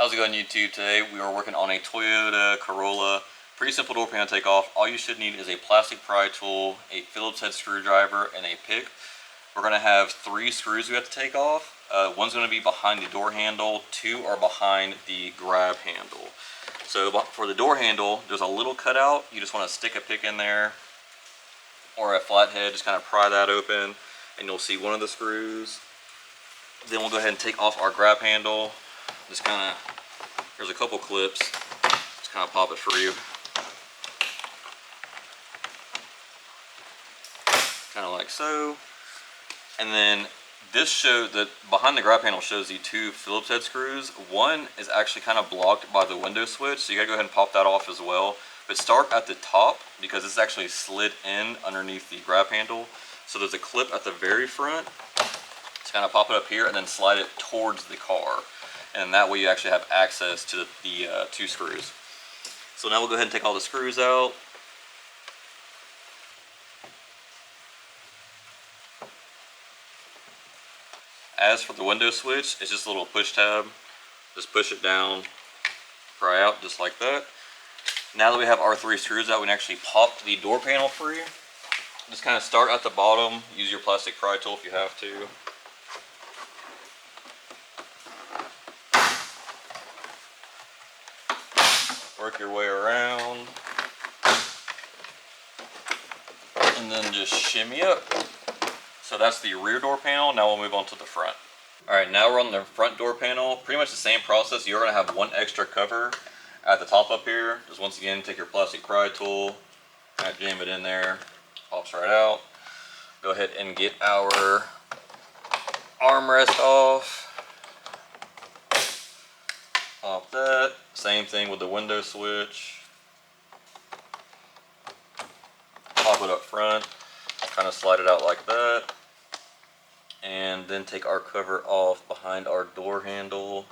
How's it going, YouTube? Today we are working on a Toyota Corolla. Pretty simple door panel takeoff. All you should need is a plastic pry tool, a Phillips head screwdriver, and a pick. We're going to have 3 screws we have to take off. One's going to be behind the door handle, 2 are behind the grab handle. So for the door handle, there's a little cutout. You just want to stick a pick in there or a flathead, just kind of pry that open, and you'll see one of the screws. Then we'll go ahead and take off our grab handle. Just kind of, there's a couple clips, just kind of pop it free. Kind of like so. And then this shows that behind the grab handle shows the 2 Phillips head screws. One is actually kind of blocked by the window switch, so you gotta go ahead and pop that off as well. But start at the top because it's actually slid in underneath the grab handle. So there's a clip at the very front. Just kind of pop it up here and then slide it towards the car. And that way you actually have access to the 2 screws. So now we'll go ahead and take all the screws out. As for the window switch, it's just a little push tab. Just push it down, pry out just like that. Now that we have our 3 screws out, we can actually pop the door panel free. Just kind of start at the bottom, use your plastic pry tool if you have to. Work your way around. And then just shimmy up. So that's the rear door panel. Now we'll move on to the front. Alright, now we're on the front door panel. Pretty much the same process. You're going to have one extra cover at the top up here. Just once again, take your plastic pry tool, kind of jam it in there, pops right out. Go ahead and get our armrest off. Pop that. Same thing with the window switch. Pop it up front. Kind of slide it out like that. And then take our cover off behind our door handle.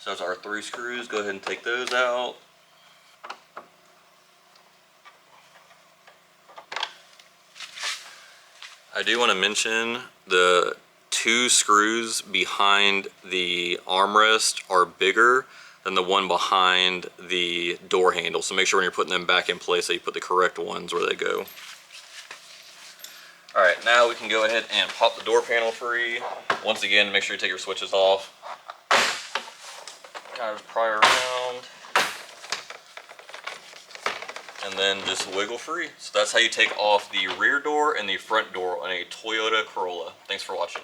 So that's our 3 screws. Go ahead and take those out. I do want to mention the 2 screws behind the armrest are bigger than the one behind the door handle. So make sure when you're putting them back in place that you put the correct ones where they go. Alright, now we can go ahead and pop the door panel free. Once again, make sure you take your switches off. Kind of pry around. And then just wiggle free. So that's how you take off the rear door and the front door on a Toyota Corolla. Thanks for watching.